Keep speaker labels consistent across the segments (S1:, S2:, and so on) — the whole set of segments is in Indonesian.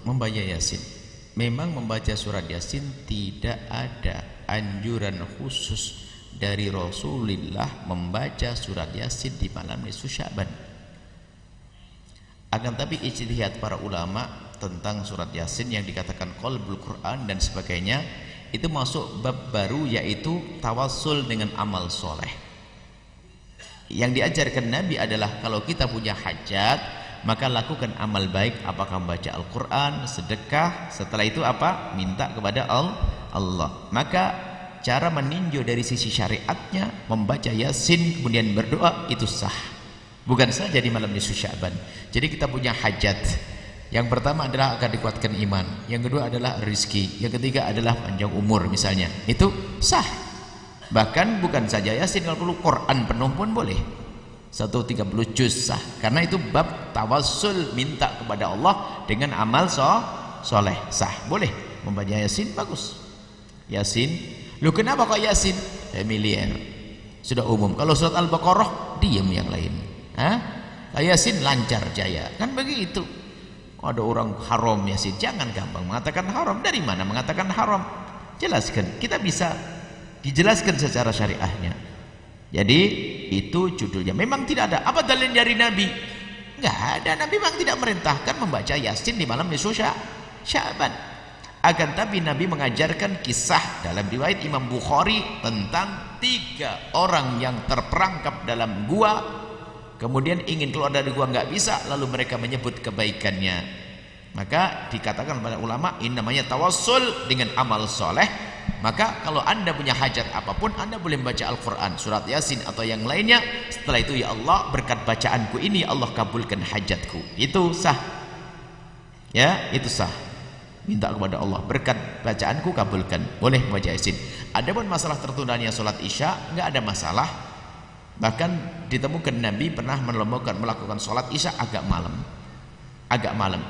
S1: membaca Yasin. Memang membaca surat Yasin tidak ada anjuran khusus dari Rasulullah membaca surat Yasin di malam nisfu Sya'ban. Akan tapi ijtihad para ulama tentang surat Yasin yang dikatakan qalbul Quran dan sebagainya, itu masuk bab baru, yaitu tawassul dengan amal soleh. Yang diajarkan Nabi adalah kalau kita punya hajat, maka lakukan amal baik, apakah membaca Al-Quran, sedekah, setelah itu apa? Minta kepada Allah. Maka cara meninjau dari sisi syariatnya, membaca Yasin kemudian berdoa, itu sah. Bukan saja di malam nisfu Sya'ban. Jadi kita punya hajat. Yang pertama adalah akan dikuatkan iman, yang kedua adalah rezeki, yang ketiga adalah panjang umur misalnya. Itu sah. Bahkan bukan saja Yasin, kalau perlu Quran penuh pun boleh. 130 juz sah. Karena itu bab tawassul, minta kepada Allah dengan amal soleh, sah. Boleh membaca Yasin, bagus. Yasin, lu kenapa kok Yasin? Familiar, sudah umum. Kalau surat Al-Baqarah diam yang lain. Yasin lancar jaya, kan begitu. Ada orang haram Yasin, jangan gampang mengatakan haram. Dari mana mengatakan haram? Jelaskan, kita bisa dijelaskan secara syariahnya. Jadi itu judulnya. Memang tidak ada. Apa dalil dari Nabi? Enggak ada. Nabi memang tidak merintahkan membaca Yasin di malam nisfu Sya'ban. Akan tapi Nabi mengajarkan kisah dalam riwayat Imam Bukhari tentang 3 orang yang terperangkap dalam gua, kemudian ingin keluar dari gua, nggak bisa, lalu mereka menyebut kebaikannya. Maka dikatakan pada ulama, ini namanya tawassul dengan amal soleh. Maka kalau anda punya hajat apapun, anda boleh membaca Al-Quran, surat Yasin atau yang lainnya. Setelah itu, ya Allah, berkat bacaanku ini Allah kabulkan hajatku. Itu sah. Ya, itu sah. Minta kepada Allah, berkat bacaanku kabulkan. Boleh membaca Yasin. Adapun masalah tertundanya sholat Isya, nggak ada masalah. Bahkan ditemukan Nabi pernah melakukan sholat Isya agak malam.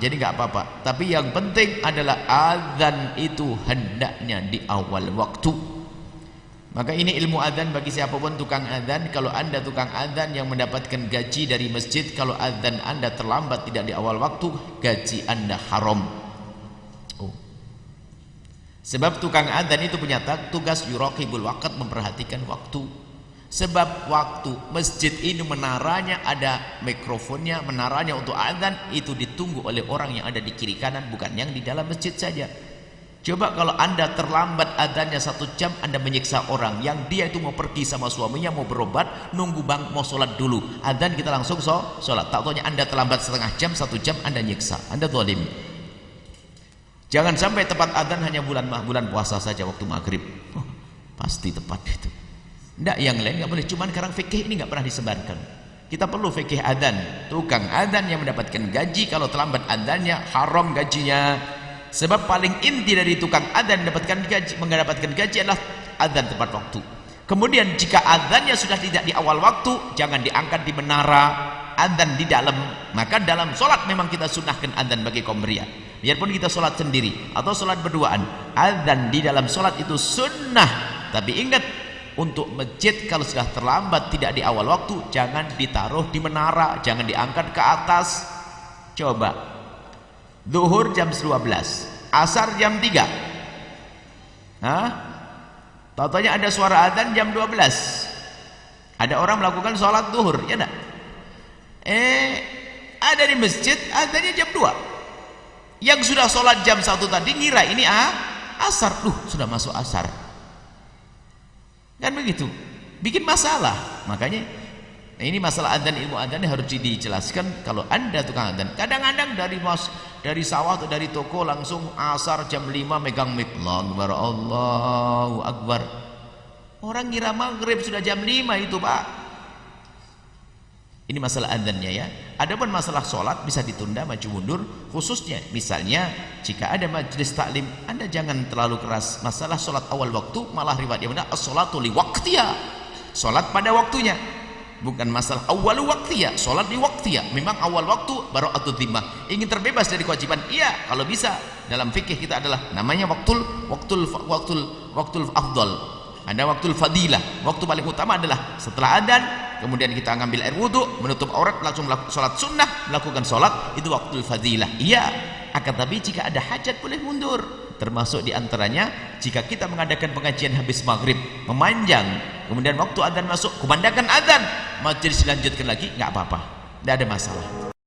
S1: Jadi nggak apa-apa. Tapi yang penting adalah azan itu hendaknya di awal waktu. Maka ini ilmu azan bagi siapapun tukang azan. Kalau anda tukang azan yang mendapatkan gaji dari masjid, kalau azan anda terlambat tidak di awal waktu, gaji anda haram. Sebab tukang azan itu punya tugas yuraqibul waqt, memperhatikan waktu. Sebab waktu masjid ini menaranya ada mikrofonnya, menaranya untuk azan itu ditunggu oleh orang yang ada di kiri kanan, bukan yang di dalam masjid saja. Coba kalau anda terlambat azannya 1 jam, anda menyiksa orang yang dia itu mau pergi sama suaminya, mau berobat, nunggu bang mau sholat dulu, azan kita langsung sholat. Tak taunya anda terlambat setengah jam, 1 jam, anda nyiksa, anda zalim. Jangan sampai tepat azan hanya bulan puasa saja waktu maghrib. Pasti tepat itu. Tidak, yang lain nggak boleh. Cuman sekarang fikih ini nggak pernah disebarkan. Kita perlu fikih adzan. Tukang adzan yang mendapatkan gaji, kalau terlambat adzannya haram gajinya. Sebab paling inti dari tukang adzan mendapatkan gaji adalah adzan tepat waktu. Kemudian jika adzannya sudah tidak di awal waktu, jangan diangkat di menara, adzan di dalam. Maka dalam sholat memang kita sunnahkan adzan bagi kaum pria. Biarpun kita sholat sendiri atau sholat berduaan, adzan di dalam sholat itu sunnah. Tapi ingat, untuk masjid kalau sudah terlambat tidak di awal waktu, jangan ditaruh di menara, jangan diangkat ke atas. Coba zuhur jam 12, asar jam 3, tahu-taunya ada suara adzan jam 12. Ada orang melakukan sholat zuhur, ya enggak? Ada di masjid adzannya jam 2. Yang sudah sholat jam 1 tadi ngira ini asar, sudah masuk asar. Kan begitu, bikin masalah. Makanya ini masalah adzan, ilmu adzan harus dijelaskan. Kalau anda tukang adzan, kadang-kadang dari sawah atau dari toko langsung asar jam 5 megang mic, Allahu Akbar. Orang kira maghrib sudah jam 5 itu, Pak. Ini masalah adzannya ya. Adapun masalah sholat bisa ditunda, maju mundur. Khususnya misalnya jika ada majelis taklim, anda jangan terlalu keras. Masalah sholat awal waktu, malah riwayat yang benar as-sholatu li waqtiha, sholat pada waktunya. Bukan masalah awal waktiha, sholat di waktiha. Memang awal waktu bara'atul dhimmah, ingin terbebas dari kewajiban, iya kalau bisa. Dalam fikih kita adalah namanya waktul afdal. Ada waktu fadilah. Waktu paling utama adalah setelah adzan, kemudian kita ngambil air wudhu, menutup aurat, langsung sholat sunnah, melakukan sholat, itu waktu fadilah. Iya, Akan tapi jika ada hajat boleh mundur. Termasuk diantaranya jika kita mengadakan pengajian habis maghrib memanjang, kemudian waktu adzan masuk kumandangkan adzan, majelis dilanjutkan lagi, nggak apa-apa, nggak ada masalah.